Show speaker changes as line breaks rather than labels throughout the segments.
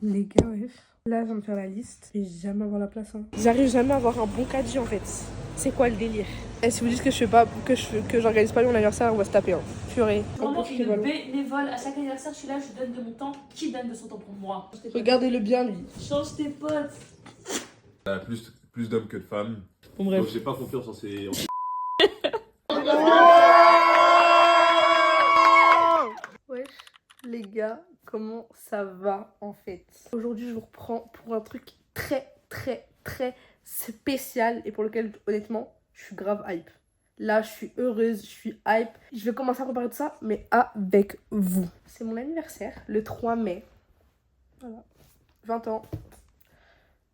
Les gars, ouais. Là, je viens de faire la liste. Je vais jamais avoir la place. Hein. J'arrive jamais à avoir un bon caddie en fait. C'est quoi le délire? Et si vous dites que je fais pas, que j'organise pas mon anniversaire, on va se taper. Hein. Purée.
Vraiment une bénévole. À chaque anniversaire, je suis là, je donne de mon temps. Qui donne de son temps pour moi?
Regardez-le bien, lui.
Change tes potes.
Plus d'hommes que de femmes.
Bon, bref.
Donc j'ai pas confiance en ces.
Wesh, les gars, comment ça va en fait? Aujourd'hui, je vous reprends pour un truc très spécial et pour lequel, honnêtement, je suis grave hype. Là, je suis heureuse, je suis hype. Je vais commencer à préparer tout ça, mais avec vous. C'est mon anniversaire, le 3 mai. Voilà. 20 ans.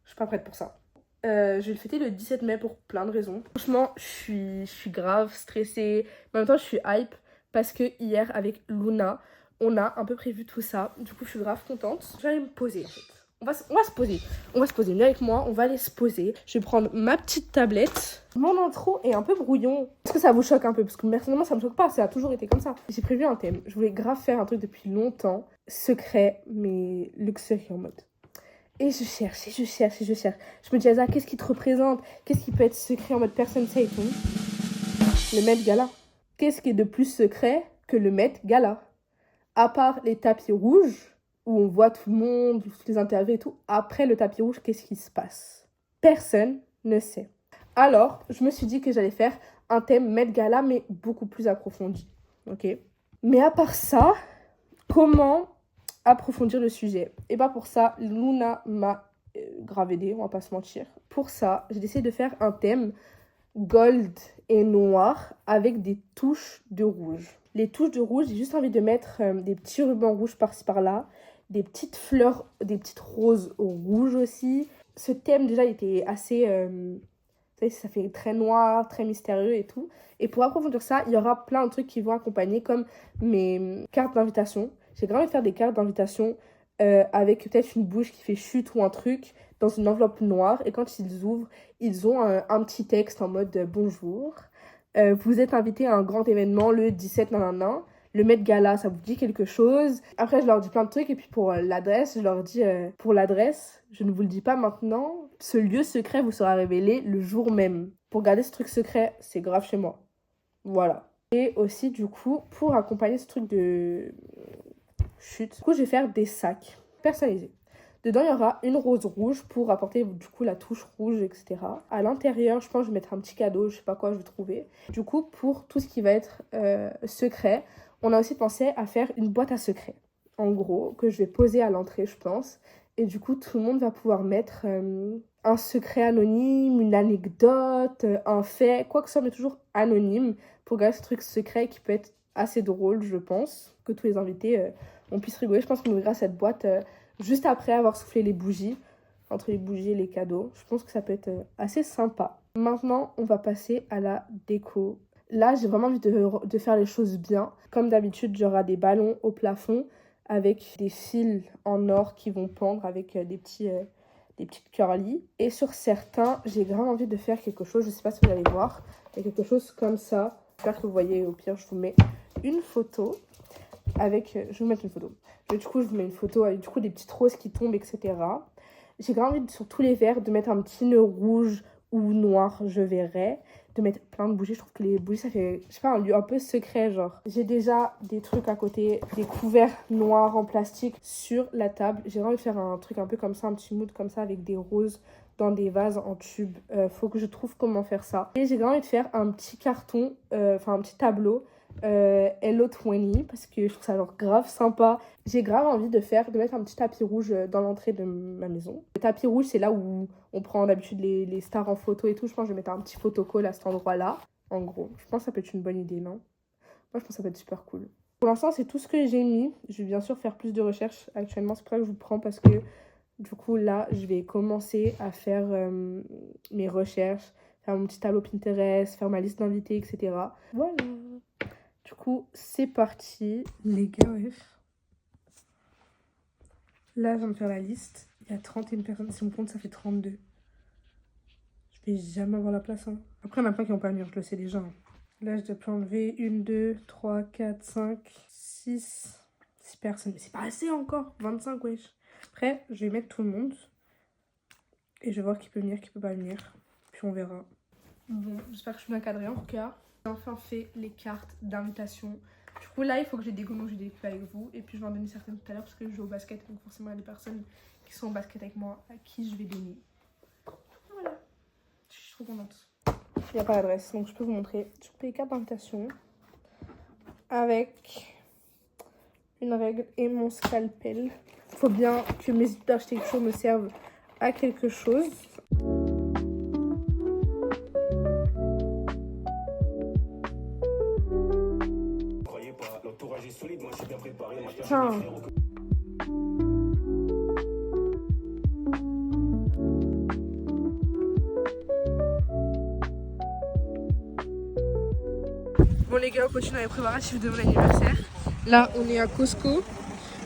Je suis pas prête pour ça. Je vais le fêter le 17 mai pour plein de raisons. Franchement, je suis grave stressée. Mais en même temps, je suis hype parce que hier, avec Luna, on a un peu prévu tout ça. Du coup, je suis grave contente. Je vais aller me poser en fait. On va se poser. On va se poser. Viens avec moi, on va aller se poser. Je vais prendre ma petite tablette. Mon intro est un peu brouillon. Est-ce que ça vous choque un peu? Parce que personnellement, ça me choque pas. Ça a toujours été comme ça. J'ai prévu un thème. Je voulais grave faire un truc depuis longtemps. Secret, mais luxury en mode. Et je cherche. Je me dis, Asa, qu'est-ce qui te représente? Qu'est-ce qui peut être secret en mode personne sait et tout? Le Met Gala. Qu'est-ce qui est de plus secret que le Met Gala? À part les tapis rouges, où on voit tout le monde, toutes les interviews et tout, après le tapis rouge, qu'est-ce qui se passe? Personne ne sait. Alors, je me suis dit que j'allais faire un thème Met Gala, mais beaucoup plus approfondi. Ok? Mais à part ça, comment approfondir le sujet? Et bah pour ça, Luna m'a grave aidé, on va pas se mentir. Pour ça, j'ai décidé de faire un thème gold et noir avec des touches de rouge. Les touches de rouge, j'ai juste envie de mettre des petits rubans rouges par-ci par-là, des petites fleurs, des petites roses rouges aussi. Ce thème déjà il était assez, ça fait très noir, très mystérieux et tout. Et pour approfondir ça, il y aura plein de trucs qui vont accompagner comme mes cartes d'invitation. J'ai grave envie de faire des cartes d'invitation avec peut-être une bouche qui fait chute ou un truc dans une enveloppe noire. Et quand ils ouvrent, ils ont un petit texte en mode bonjour. Vous êtes invité à un grand événement le 17 nanana. Le Met Gala, ça vous dit quelque chose? Après, je leur dis plein de trucs. Et puis pour l'adresse, je leur dis pour l'adresse, je ne vous le dis pas maintenant. Ce lieu secret vous sera révélé le jour même. Pour garder ce truc secret, c'est grave chez moi. Voilà. Et aussi, du coup, pour accompagner ce truc de chute, du coup, je vais faire des sacs personnalisés. Dedans, il y aura une rose rouge pour apporter du coup la touche rouge, etc. À l'intérieur, je pense que je vais mettre un petit cadeau, je sais pas quoi je vais trouver. Du coup, pour tout ce qui va être secret, on a aussi pensé à faire une boîte à secrets. En gros, que je vais poser à l'entrée, je pense. Et du coup, tout le monde va pouvoir mettre un secret anonyme, une anecdote, un fait, quoi que ce soit, mais toujours anonyme pour garder ce truc secret qui peut être assez drôle, je pense. Que tous les invités, on puisse rigoler. Je pense qu'on ouvrira cette boîte juste après avoir soufflé les bougies, entre les bougies et les cadeaux. Je pense que ça peut être assez sympa. Maintenant, on va passer à la déco. Là, j'ai vraiment envie de faire les choses bien. Comme d'habitude, il y aura des ballons au plafond avec des fils en or qui vont pendre avec des petites curly. Et sur certains, j'ai grave envie de faire quelque chose, je sais pas si vous allez voir, il y a quelque chose comme ça. J'espère que vous voyez, au pire, je vous mets une photo avec... je vais vous mettre une photo. Du coup, je vous mets une photo avec du coup, des petites roses qui tombent, etc. J'ai grave envie, sur tous les verres, de mettre un petit nœud rouge ou noir, je verrai. De mettre plein de bougies. Je trouve que les bougies, ça fait, je sais pas, un lieu un peu secret, genre. J'ai déjà des trucs à côté, des couverts noirs en plastique sur la table. J'ai envie de faire un truc un peu comme ça, un petit mood comme ça, avec des roses dans des vases en tube. Faut que je trouve comment faire ça. Et j'ai envie de faire un petit carton, enfin un petit tableau Hello 20 parce que je trouve ça genre grave sympa. J'ai grave envie de mettre un petit tapis rouge dans l'entrée de ma maison. Le tapis rouge, c'est là où on prend d'habitude les stars en photo et tout. Je pense que je vais mettre un petit photocall à cet endroit-là. En gros, je pense que ça peut être une bonne idée, non? Moi, je pense que ça peut être super cool. Pour l'instant, c'est tout ce que j'ai mis. Je vais bien sûr faire plus de recherches actuellement. C'est pour ça que je vous prends parce que du coup, là, je vais commencer à faire mes recherches, faire mon petit tableau Pinterest, faire ma liste d'invités, etc. Voilà. Du coup, c'est parti. Les gars, ouais. Là, je viens de faire la liste. Il y a 31 personnes. Si on compte, ça fait 32. Je vais jamais avoir la place. Hein. Après, il y en a plein qui n'ont pas venir, je le sais déjà. Hein. Là, je dois plus enlever 1, 2, 3, 4, 5, 6 personnes. Mais c'est pas assez encore. 25, wesh. Après, je vais mettre tout le monde. Et je vais voir qui peut venir, qui peut pas venir. Puis on verra. Bon, j'espère que je suis bien cadrée en tout cas. J'ai enfin fait les cartes d'invitation. Du coup là, il faut que j'ai des gommons que j'ai découpé avec vous. Et puis je vais en donner certaines tout à l'heure parce que je joue au basket. Donc forcément, il y a des personnes qui sont au basket avec moi à qui je vais donner. Voilà. Je suis trop contente. Il n'y a pas d'adresse, donc je peux vous montrer. J'ai coupé les cartes d'invitation avec une règle et mon scalpel. Il faut bien que mes architectures me servent à quelque chose. Tiens. Bon les gars, on continue avec les préparatifs de mon anniversaire. Là, on est à Costco.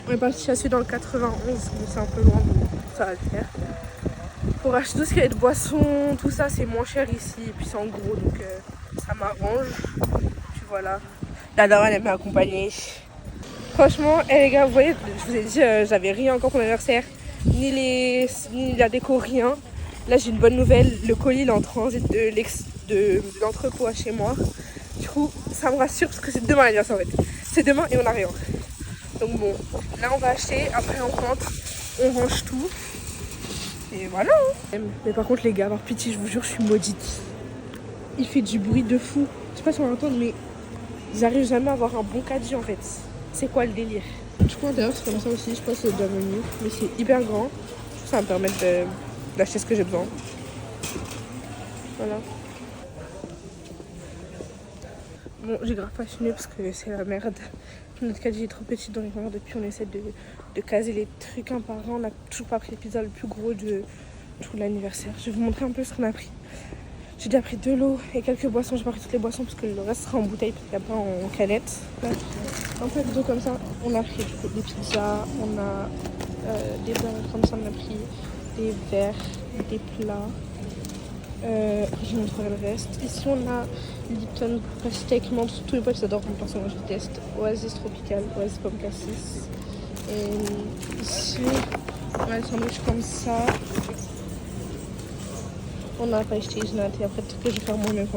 On est parti chasser dans le 91, mais c'est un peu loin, donc ça va le faire. Pour acheter tout ce qui est de boissons, tout ça, c'est moins cher ici. Et puis c'est en gros, donc ça m'arrange. Puis voilà. La daronne, elle m'a accompagnée. Franchement, les gars, vous voyez, je vous ai dit, j'avais rien encore pour l'anniversaire. Ni la déco, rien. Là, j'ai une bonne nouvelle. Le colis, il est en transit de l'entrepôt à chez moi. Du coup, ça me rassure parce que c'est demain l'anniversaire en fait. C'est demain et on n'a rien. Donc bon, là on va acheter, après on rentre, on range tout. Et voilà. Mais par contre les gars, par pitié, je vous jure, je suis maudite. Il fait du bruit de fou. Je sais pas si on va entendre, mais j'arrive jamais à avoir un bon caddie en fait. C'est quoi le délire? Du coup, d'ailleurs, c'est comme ça aussi. Je pense que c'est déjà menu. Mais c'est hyper grand. Je trouve que ça va me permettre d'acheter ce que j'ai besoin. Voilà. Bon, j'ai grave pas filmé parce que c'est la merde. Notre caddie est trop petit, donc depuis on essaie de caser les trucs un par un. On n'a toujours pas pris le pizza le plus gros de tout l'anniversaire. Je vais vous montrer un peu ce qu'on a pris. J'ai déjà pris de l'eau et quelques boissons. J'ai pas pris toutes les boissons parce que le reste sera en bouteille parce qu'il n'y a pas en canette. Un peu d'eau comme ça. On a pris du coup, des pizzas, on a des verres comme ça, on a pris des verres, des plats. Je vous montrerai le reste. Ici on a Lipton Steak menthe. Tous les potes j'adore comme personnage, je déteste. Oasis Tropical, Oasis Pomme Cassis. Et ici on a le sandwich comme ça. On n'a pas acheté Ignat et après peut-être que je vais faire moi-même.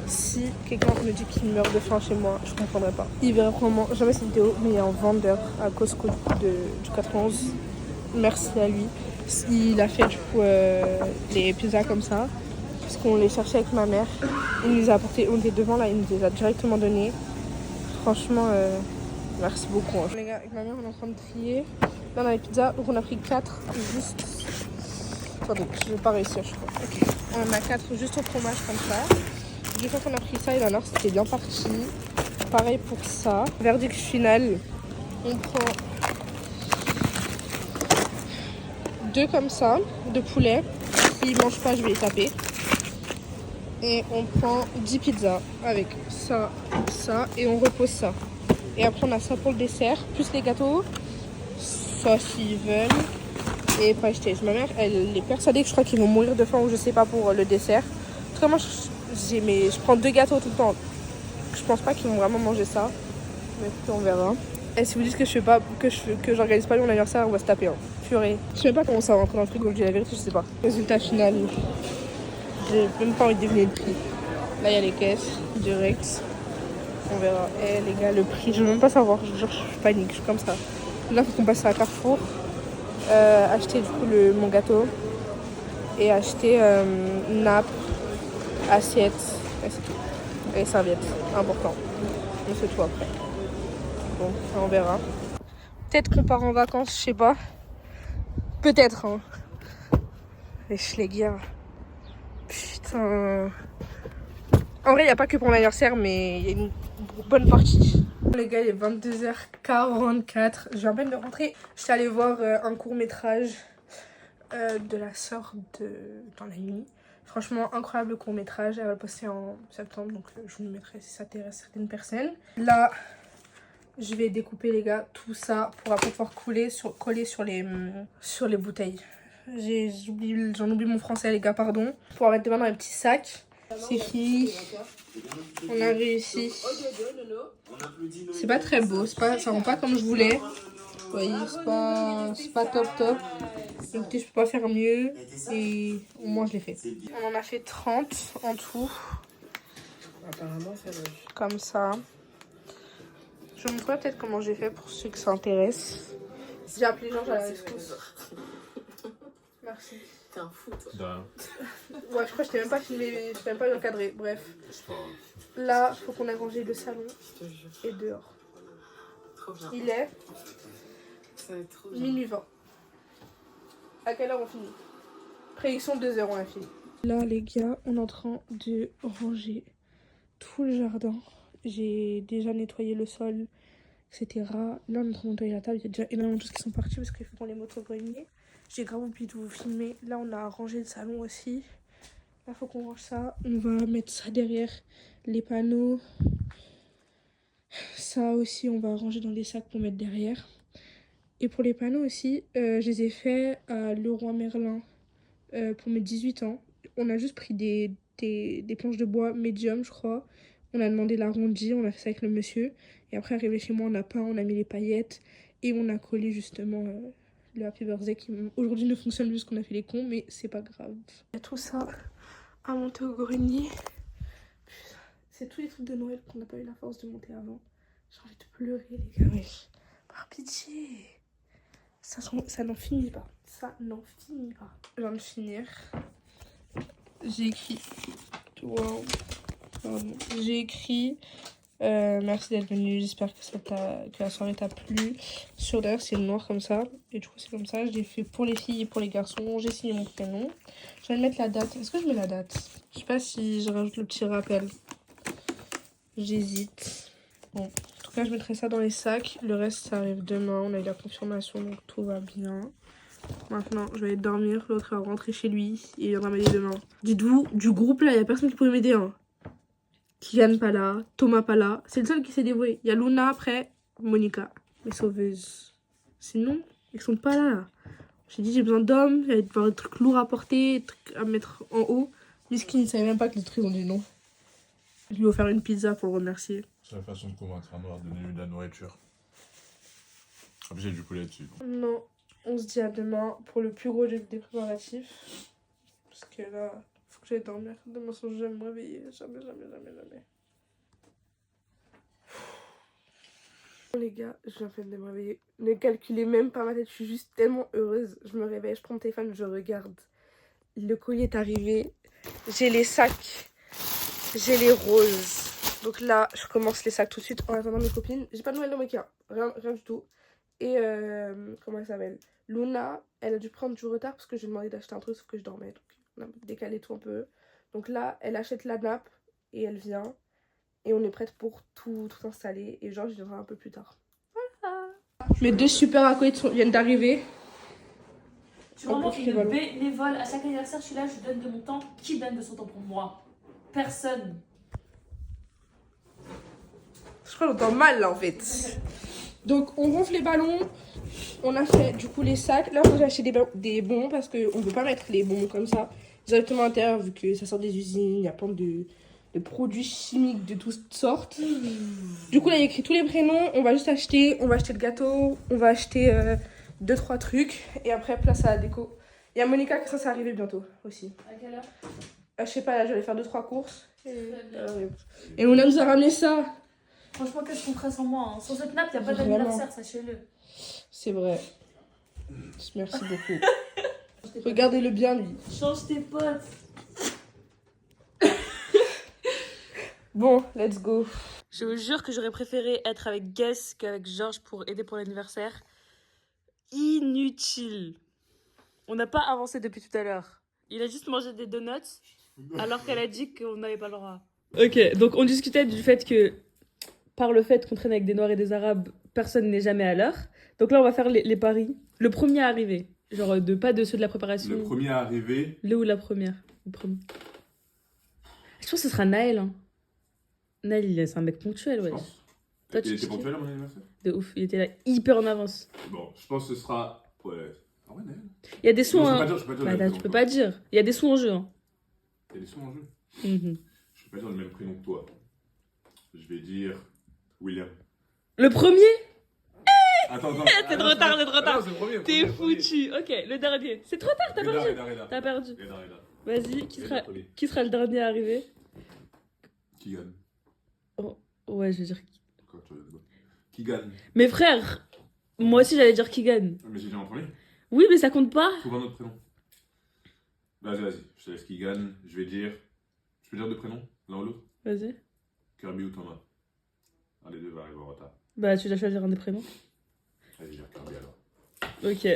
Si quelqu'un me dit qu'il meurt de faim chez moi, je ne comprendrai pas. Il verra probablement jamais cette vidéo, mais il y a un vendeur à Costco du 91. Merci à lui. Il a fait du coup les pizzas comme ça. Parce qu'on les cherchait avec ma mère. Il nous a apporté, on était devant là, il nous les a directement donnés. Franchement, merci beaucoup. Hein. Les gars, avec ma mère, on est en train de trier. Là, on a les pizzas, donc on a pris 4 juste. Attendez, je vais pas réussir, je crois. Ok. On en a 4 juste au fromage comme ça. Une fois qu'on a pris ça, et alors c'était bien parti. Pareil pour ça. Verdict final. On prend 2 comme ça, de poulet. S'ils mangent pas, je vais les taper. Et on prend 10 pizzas avec ça, ça, et on repose ça. Et après on a ça pour le dessert, plus les gâteaux, ça s'ils veulent, et pas acheter. Ma mère, elle est persuadée que je crois qu'ils vont mourir de faim ou je sais pas pour le dessert. En tout cas, moi, je prends 2 gâteaux tout le temps. Je pense pas qu'ils vont vraiment manger ça, mais écoutez, on verra. Et si vous dites que je fais pas, que j'organise pas mon anniversaire, on va se taper. Hein. Purée. Je sais même pas comment ça rentre dans le frigo, je dis la vérité, je sais pas. Résultat final. J'ai même pas envie de deviner le prix. Là, il y a les caisses, direct. On verra. Eh les gars, le prix, je veux même pas savoir. Je panique, je suis comme ça. Là, il faut qu'on passe à Carrefour. Acheter du coup mon gâteau. Et acheter nappe, assiette. Et c'est tout. Et serviette. Important. On fait tout après. Bon, on verra. Peut-être qu'on part en vacances, je sais pas. Peut-être, hein. Les gars. Putain. En vrai, il n'y a pas que pour l'anniversaire, mais il y a une bonne partie. Les gars, il est 22h44. Je viens à peine de rentrer. Je suis allée voir un court-métrage de la sœur dans la nuit. Franchement, incroyable court-métrage. Elle va le poster en septembre, donc je vous le mettrai si ça intéresse certaines personnes. Là, je vais découper, les gars, tout ça pour après pouvoir coller sur les bouteilles. J'en oublie mon français, les gars, pardon. Pour mettre demain dans les petits sacs. C'est fini. On a réussi. C'est pas très beau, ça rend pas comme je voulais. voyez, c'est pas top top. Donc je peux pas faire mieux et au moins je l'ai fait. On en a fait 30 en tout.
Apparemment, ça va.
Comme ça. Je vous montrerai peut-être comment j'ai fait pour ceux que ça intéresse. J'ai appelé Georges à la rescousse. Merci.
T'es un fou, toi.
De rien.
Ouais, je crois que je t'ai même pas filmé, je t'ai même pas encadré. Bref.
C'est pas grave.
Là, il faut qu'on ait rangé le salon
Je te jure.
et dehors.
Trop bien.
Il est
Ça va être trop bien.
minuit 20. À quelle heure on finit? Prédiction 2h, on a fini. Là, les gars, on est en train de ranger tout le jardin. J'ai déjà nettoyé le sol, etc. Là, on est en train de nettoyer la table. Il y a déjà énormément de choses qui sont parties parce qu'il faut qu'on les mette au grenier. J'ai grave oublié de vous filmer. Là, on a rangé le salon aussi. Là, il faut qu'on range ça. On va mettre ça derrière les panneaux. Ça aussi, on va ranger dans des sacs pour mettre derrière. Et pour les panneaux aussi, je les ai faits à Leroy Merlin pour mes 18 ans. On a juste pris des planches de bois médium, je crois. On a demandé l'arrondi, on a fait ça avec le monsieur. Et après, arrivé chez moi, on a peint, on a mis les paillettes. Et on a collé justement le Happy Birthday qui aujourd'hui ne fonctionne plus parce qu'on a fait les cons, mais c'est pas grave. Il y a tout ça à monter au grenier. C'est tous les trucs de Noël qu'on n'a pas eu la force de monter avant. J'ai envie de pleurer, les gars. Wesh. Par pitié. Ça n'en finit pas. Ça n'en finit pas. Je viens de finir. J'ai écrit. Wow. Pardon. J'ai écrit. Merci d'être venu. J'espère que la soirée t'a plu. Sur d'ailleurs, c'est noir comme ça. Et du coup, c'est comme ça. Je l'ai fait pour les filles et pour les garçons. J'ai signé mon prénom. Je vais mettre la date. Est-ce que je mets la date? Je sais pas si je rajoute le petit rappel. J'hésite. Bon. En tout cas, je mettrai ça dans les sacs. Le reste, ça arrive demain. On a eu la confirmation, donc tout va bien. Maintenant, je vais aller dormir. L'autre va rentrer chez lui et il viendra m'aider demain. Dites-vous, du groupe là, il n'y a personne qui peut m'aider. Hein. Kylian pas là, Thomas pas là. C'est le seul qui s'est dévoué. Il y a Luna après, Monica, les sauveuses. Sinon, ils sont pas là. J'ai dit, j'ai besoin d'hommes. Il va y avoir des trucs lourds à porter, des trucs à mettre en haut. Jusqu'il ne savait même pas que les trucs ont dit non. Je lui ai offert une pizza pour le remercier.
C'est la façon de convaincre un noir de donner de la nourriture. Après, j'ai du poulet dessus.
Non, on se dit à demain pour le plus gros des préparatifs. Parce que là, faut que j'aille dormir. Demain soir, je vais me réveiller. Jamais. Bon, les gars, je viens de me réveiller. Ne calculez même pas ma tête, je suis juste tellement heureuse. Je me réveille, je prends mon téléphone, je regarde. Le courrier est arrivé. J'ai les sacs. J'ai les roses. Donc là, je commence les sacs tout de suite en attendant mes copines. J'ai pas de nouvelles de Monica. Rien du tout. Et comment elle s'appelle? Luna, elle a dû prendre du retard parce que j'ai demandé d'acheter un truc sauf que je dormais. Donc on a décalé tout un peu. Donc là, elle achète la nappe et elle vient. Et on est prête pour tout installer. Et Georges viendra un peu plus tard. Voilà. Mes deux super acolytes viennent d'arriver.
Je suis vraiment une bénévole. À chaque anniversaire, je suis là, je donne de mon temps. Qui donne de son temps pour moi? Personne.
Je crois qu'on entend mal là en fait. Donc on gonfle les ballons. On a fait du coup les sacs. Là, j'ai acheté des bonbons parce qu'on ne peut pas mettre les bonbons comme ça directement à l'intérieur vu que ça sort des usines. Il y a plein de produits chimiques de toutes sortes. Du coup, là, il y a écrit tous les prénoms. On va juste acheter. On va acheter le gâteau. On va acheter 2-3 trucs. Et après, place à la déco. Il y a Monica qui ça arriver bientôt aussi.
À quelle heure?
Je sais pas, là, je vais aller faire 2-3 courses. Et on nous a ramené ça.
Franchement, qu'est-ce qu'on ferait sans moi hein? Sans cette nappe, il n'y a pas
Vraiment.
d'anniversaire, sachez-le.
C'est vrai. Merci beaucoup. Regardez-le bien, lui.
Change tes potes.
Bon, let's go.
Je vous jure que j'aurais préféré être avec Guess qu'avec Georges pour aider pour l'anniversaire. Inutile. On n'a pas avancé depuis tout à l'heure. Il a juste mangé des donuts alors qu'elle a dit qu'on n'avait pas le droit. Ok, donc on discutait du fait que par le fait qu'on traîne avec des Noirs et des Arabes, personne n'est jamais à l'heure. Donc là, on va faire les paris. Le premier à arriver. Genre, pas de ceux de la préparation.
Le premier à arriver.
Le ou la première. Le premier. Je pense que ce sera Naël. Hein. Naël, c'est un mec ponctuel, ouais. Toi,
Il était ponctuel à mon anniversaire?
De ouf, il était là hyper en avance.
Bon, je pense que ce sera. Ouais. Ah ouais, Naël.
Il y a des sous
Non,
en...
je peux pas dire.
Bah, là, tu peux pas dire. Il y a des sous en jeu. Hein.
Il y a des sons en jeu.
Mhm.
Je peux pas dire le même prénom que toi. Je vais dire William.
Le premier?
Attends.
T'es de retard, t'es de retard.
Non, c'est le premier,
T'es
le premier.
foutu. Ok, le dernier. C'est trop tard, t'as perdu.
Reda.
T'as perdu.
Reda.
Vas-y,
Reda, premier.
qui sera le dernier à arriver?
Qui gagne?
Ouais, je vais dire.
Quoi, tu veux dire? Qui gagne?
Mais frère, moi aussi j'allais dire qui gagne.
Mais j'ai dit en premier.
Oui, mais ça compte pas.
Trouve un autre prénom. Vas-y. Je te laisse qui gagne. Je vais dire. Je peux dire deux prénoms, l'un ou l'autre?
Vas-y.
Kirby ou Thomas? Un des deux va arriver en retard.
Bah, tu dois choisir un des prénoms.
Allez, je vais dire Kirby alors.
Ok.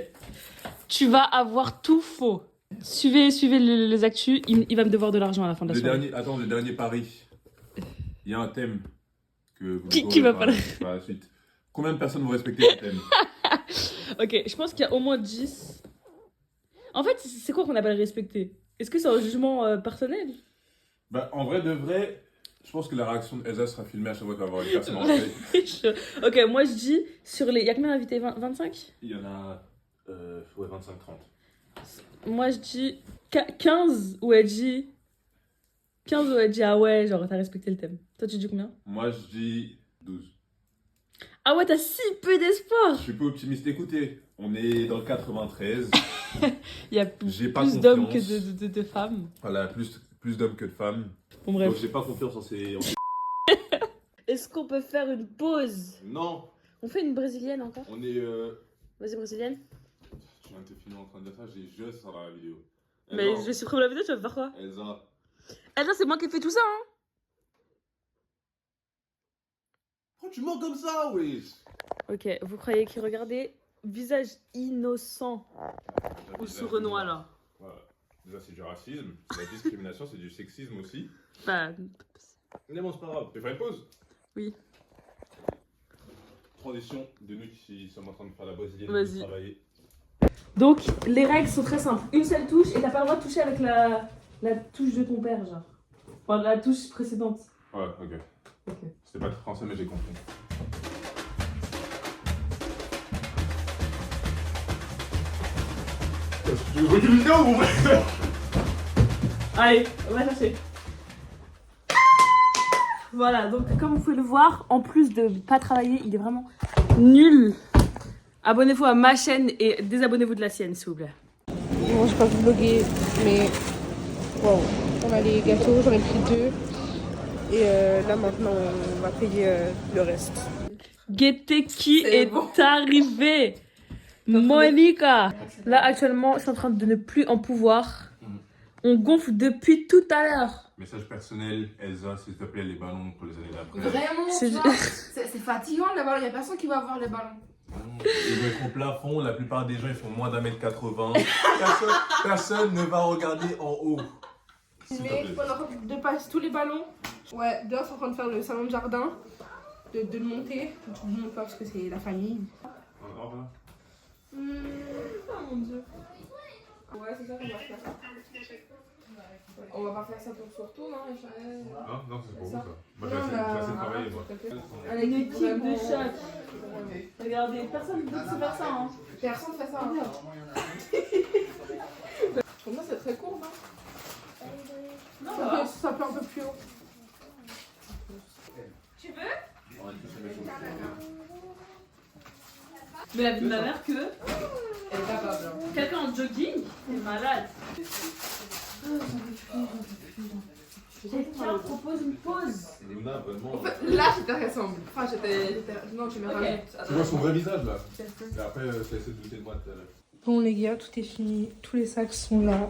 Tu vas avoir tout faux. Suivez les actus. Il va me devoir de l'argent à la fin de la soirée.
Le dernier pari. Il y a un thème que vous
Qui va pas
par la suite. Combien de personnes vont respecter ce thème?
Ok, je pense qu'il y a au moins 10. En fait, c'est quoi qu'on appelle respecter? Est-ce que c'est un jugement personnel?
Bah, en vrai de vrai, je pense que la réaction d'Elsa sera filmée à chaque fois qu'il va y avoir une personne en fait.
Ok, moi je dis sur les. Il y a combien d'invités? 25?
Il y en a. Ouais, 25-30.
Moi je dis 15 où elle dit. 15 où elle dit ah ouais, genre t'as respecté le thème. Toi tu dis combien?
Moi je dis 12.
Ah ouais, t'as si peu d'espoir!
Je suis peu optimiste. Écoutez, on est dans le 93.
Il y a
J'ai pas
plus d'hommes que
confiance.
de femmes.
Voilà, plus d'hommes que de femmes.
Bon, bref.
Donc j'ai pas confiance en ces.
Est-ce qu'on peut faire une pause?
Non,
On fait une brésilienne encore?
on est.
Vas-y, brésilienne.
Je viens de te filmer en train de dire ça, j'ai juste ça dans la vidéo.
Mais je vais supprimer la vidéo, tu vas faire quoi?
Elsa.
Elsa, c'est moi qui ai fait tout ça, hein?
Pourquoi tu mens comme ça, wesh?
Ok, vous croyez qu'il regardait visage innocent ou sournois là?
Voilà. Déjà, c'est du racisme, c'est de la discrimination, c'est du sexisme aussi.
Bah,
Mais bon, c'est pas grave. Tu fais une pause?
Oui.
Transition de nous qui sommes en train de faire la brésilienne.
Vas-y.
De travailler.
donc, les règles sont très simples. Une seule touche et t'as pas le droit de toucher avec la touche de ton père, genre. Enfin, la touche précédente.
Ouais, ok.
Ok.
C'était pas très français, mais j'ai compris. Tu veux une vidéo ou pas?
Allez, on va chercher. Voilà, donc comme vous pouvez le voir, en plus de pas travailler, il est vraiment nul. Abonnez-vous à ma chaîne et désabonnez-vous de la sienne, s'il vous plaît.
Bon, j'ai pas vlogué, mais wow. On a les gâteaux, j'en ai pris 2. Et là maintenant, on va payer le reste.
Guettez qui
C'est
est
bon.
arrivé. Monica. Là, actuellement, je suis en train de ne plus en pouvoir. On gonfle depuis tout à l'heure.
Message personnel, Elsa, s'il te plaît, les ballons pour les années d'après.
Vraiment,
C'est-
tu vois, c'est fatigant les ballons, il n'y a personne qui va avoir les ballons.
Ils vont être au plafond, la plupart des gens ils font moins d'1m80. Personne ne va regarder en haut. S'il te
Mais
plaît.
on de passer tous les ballons. Ouais, dehors, c'est en train de faire le salon de jardin, de le monter. Je ne monte pas parce que c'est la famille.
Au revoir.
Oh mon dieu. Ouais, c'est ça qu'on va faire. On va pas faire ça pour tout, non?
Non, c'est pour vous ça. Moi,
Non,
je vais essayer de travailler, moi.
Avec
Une équipe de chaque. Regardez, personne ne sait faire ça. Hein.
Personne fait ça. Pour moi, c'est très court, non?
Non,
Ça peut un peu plus haut.
Mais la vie de ma mère que quelqu'un en jogging est malade. Quelqu'un propose une pause.
Luna, abonnement.
En fait, là, j'étais ressemble. Enfin, j'étais. Non, tu m'as
Ok.
Tu vois son vrai visage là. Et après, je vais essayer de douter de moi tout à l'heure.
Bon, les gars, tout est fini. Tous les sacs sont là.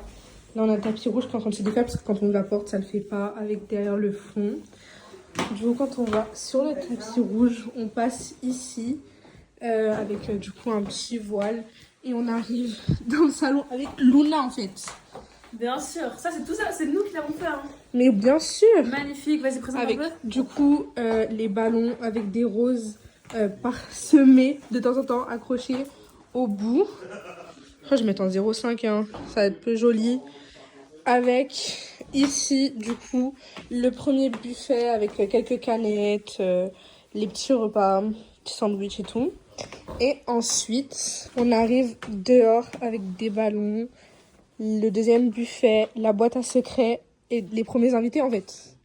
Là, on a le tapis rouge qui est en train de se défaire parce que quand on ouvre la porte, ça le fait pas avec derrière le fond. Du coup, quand on va sur le tapis rouge, on passe ici avec du coup un petit voile et on arrive dans le salon avec Luna en fait.
Bien sûr, ça c'est tout ça, c'est nous qui l'avons fait. Hein.
Mais bien sûr.
Magnifique, vas-y présente
Avec
un peu.
du coup les ballons avec des roses parsemées de temps en temps accrochés au bout. Je vais mettre en 0,5 hein. Ça va être peu joli. Avec ici du coup le premier buffet avec quelques canettes, les petits repas, petits sandwichs et tout. Et ensuite on arrive dehors avec des ballons, le deuxième buffet, la boîte à secrets et les premiers invités en fait.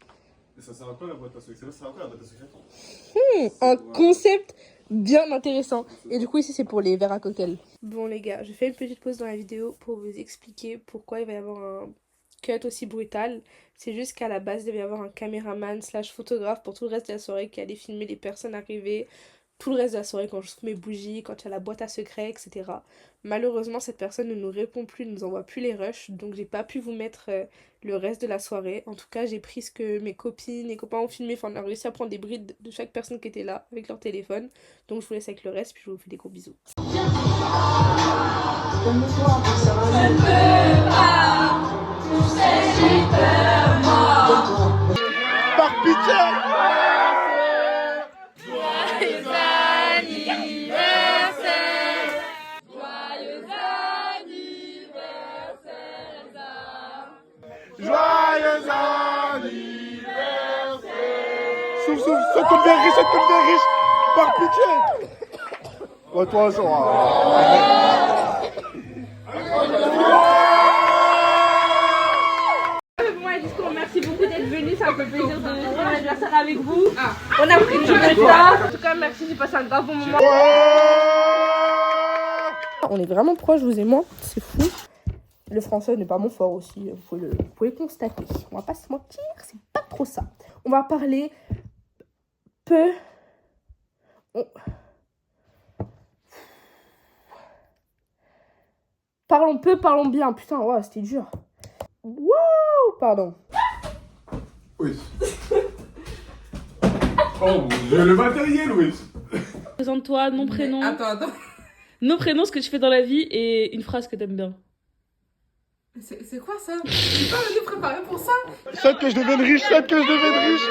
Et ça sert à quoi la boîte à secret? Ça sert à quoi la boîte à secret?
Un concept bien intéressant. Et du coup, ici, c'est pour les verres à cocktail. Bon, les gars, je fais une petite pause dans la vidéo pour vous expliquer pourquoi il va y avoir un cut aussi brutal. C'est juste qu'à la base, il devait y avoir un caméraman slash photographe pour tout le reste de la soirée qui allait filmer les personnes arrivées, tout le reste de la soirée quand je trouve mes bougies, quand il y a la boîte à secrets, etc. Malheureusement, cette personne ne nous répond plus, ne nous envoie plus les rushs, donc j'ai pas pu vous mettre le reste de la soirée. En tout cas, j'ai pris ce que mes copines et copains ont filmé, enfin on a réussi à prendre des brides de chaque personne qui était là avec leur téléphone. Donc je vous laisse avec le reste, puis je vous fais des gros bisous.
Par pitié! Joyeux anniversaire! Souffle, souffle, saute comme bien riche, saute comme bien riche! Par pitié! Ouais, toi, genre.
Merci beaucoup d'être venu, ça me fait plaisir de faire l'anniversaire avec vous. On a pris une journée de tard. En tout cas, merci, j'ai passé un grave bon moment. On est vraiment proches, vous et moi, c'est fou. Le français n'est pas mon fort aussi, vous pouvez le constater. On va pas se mentir, c'est pas trop ça. On va parler peu... Parlons peu, parlons bien. Putain, ouais, c'était dur. Wow, pardon.
Oui. Oh mon dieu, le matériel, oui.
Présente-toi, nom, prénom.
Attends.
Nom, prénom, ce que tu fais dans la vie et une phrase que t'aimes bien.
C'est quoi ça? J'ai pas venu préparer pour ça?
Souhaite que je devienne riche, souhaite que je devienne riche!